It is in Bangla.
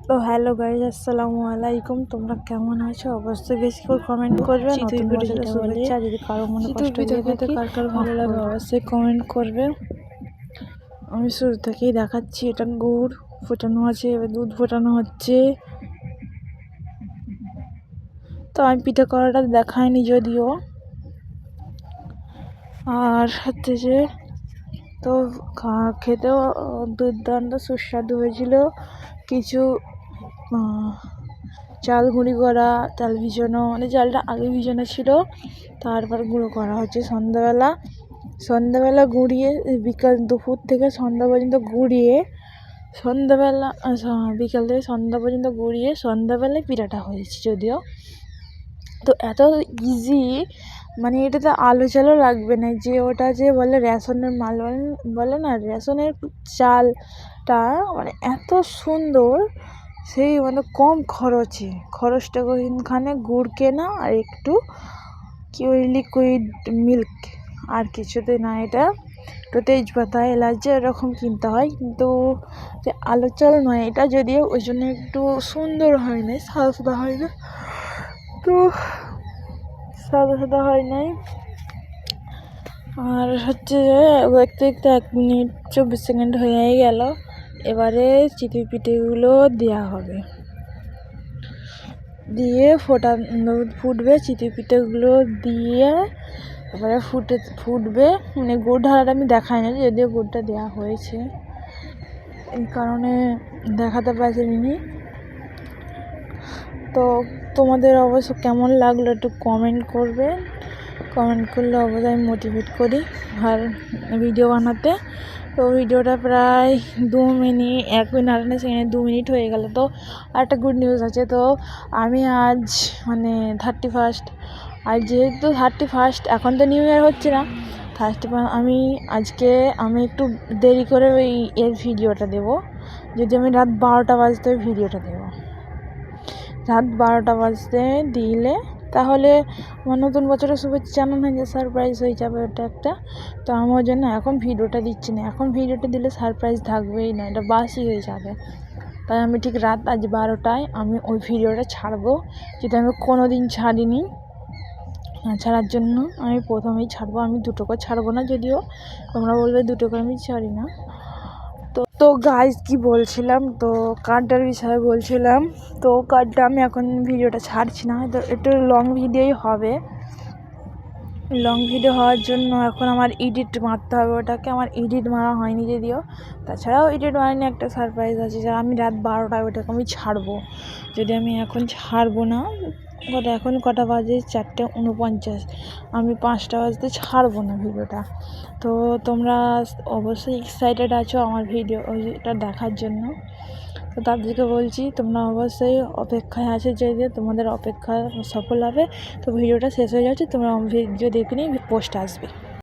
তো হ্যালো গাইজ, আসসালামু আলাইকুম। তোমরা কেমন আছো? অবশ্যই বেশি করে কমেন্ট করবে। নতুন বছরের শুভেচ্ছা। যদি কারো মনে কষ্ট দিয়ে থাকে, কার কার ভালো লাগে অবশ্যই কমেন্ট করবে। আমি শুরু থেকেই দেখাচ্ছি, এটা গুড় ফোটানো আছে, এবার দুধ ফোটানো হচ্ছে। তো আমি পিঠে করাটা দেখাইনি যদিও। আর হচ্ছে যে তো খেতেও দুর্দান্ত সুস্বাদু হয়েছিল। কিছু চাল গুঁড়ি করা, চাল ভিজানো, মানে চালটা আগে ভিজানো ছিল, তারপর গুঁড়ো করা হচ্ছে সন্ধ্যাবেলা গুঁড়িয়ে দুপুর থেকে সন্ধ্যা পর্যন্ত গুঁড়িয়ে বিকাল থেকে সন্ধ্যা পর্যন্ত গুঁড়িয়ে সন্ধ্যাবেলায় পিঠাটা হয়েছে যদিও। তো এত ইজি, মানে এটাতে আলো চালও লাগবে না। যে ওটা যে বলে রেশনের মাল বলে না, রেশনের চালটা মানে এত সুন্দর, সেই মানে কম খরচটা ওইখানে গুড় কেনা আর একটু কি ওই লিকুইড মিল্ক, আর কিছুতে না। এটা তো তেজপাতা এলাচ এরকম কিনতে হয়, কিন্তু যে আলো চাল নয় এটা, যদিও ওই জন্য একটু সুন্দর হয় না, সাদা হয় না, তো সাদা হয় নাই। আর হচ্ছে যে দেখতে দেখতে 1 মিনিট 24 সেকেন্ড হয়ে গেল। এবারে চিতই পিঠেগুলো দেওয়া হবে, দিয়ে ফুটবে চিতই পিঠেগুলো দিয়ে। এবারে ফুটবে, মানে গুড় ঢালাটা আমি দেখাই না, যদিও গুড়টা দেওয়া হয়েছে, এই কারণে দেখাতে পারিনি। তো তোমাদের অবশ্য কেমন লাগলো একটু কমেন্ট করবে। কমেন্ট করলে অবশ্যই আমি মোটিভেট করি আর ভিডিও বানাতে। তো ভিডিওটা প্রায় 2 মিনিট 1 মিনিট 58 সেকেন্ড 2 মিনিট হয়ে গেল। তো আরেকটা গুড নিউজ আছে। তো আমি আজ মানে 31, আর যেহেতু 31, এখন তো নিউ ইয়ার হচ্ছে না, 31 আমি একটু দেরি করে এর ভিডিওটা দেবো। যদি আমি রাত 12টা বাজতে ভিডিওটা দেবো, রাত 12টা বাজতে দিলে তাহলে আমার নতুন বছরের শুভেচ্ছা জানানো হয়ে যায়, সারপ্রাইজ হয়ে যাবে ওটা একটা। তো আমার জন্য এখন ভিডিওটা দিচ্ছি না, এখন ভিডিওটা দিলে সারপ্রাইজ থাকবেই না, এটা বাসি হয়ে যাবে। তাই আমি ঠিক রাত আজ 12টায় আমি ওই ভিডিওটা ছাড়বো, যেটা আমি কোনো দিন ছাড়িনি। ছাড়ার জন্য আমি প্রথমেই ছাড়বো, আমি 2টো করে ছাড়বো না, যদিও তোমরা বলবে 2টো করে আমি ছাড়ি না। তো গাইজ কি বলছিলাম, তো কার্ডটার বিষয়ে বলছিলাম। তো কার্ডটা আমি এখন ভিডিওটা ছাড়ছি না, তো একটু লং ভিডিওই হবে। লং ভিডিও হওয়ার জন্য এখন আমার এডিট মারতে হবে ওটাকে, আমার এডিট মারা হয়নি যদিও। তাছাড়াও এডিট মারিনি, একটা সারপ্রাইজ আছে, যা আমি রাত 12টায় ওটাকে আমি ছাড়বো। যদি আমি এখন ছাড়বো না, এখন কটা বাজে 4:49, আমি 5টা বাজতে ছাড়বো না ভিডিওটা। তো তোমরা অবশ্যই এক্সাইটেড আছো আমার ভিডিওটা দেখার জন্য। তো তাদেরকে বলছি তোমরা অবশ্যই অপেক্ষায় আছো, যদি তোমাদের অপেক্ষা সফল হবে। তো ভিডিওটা শেষ হয়ে যাচ্ছে, তোমরা ভিডিও দেখে নিয়ে পোস্ট আসবে।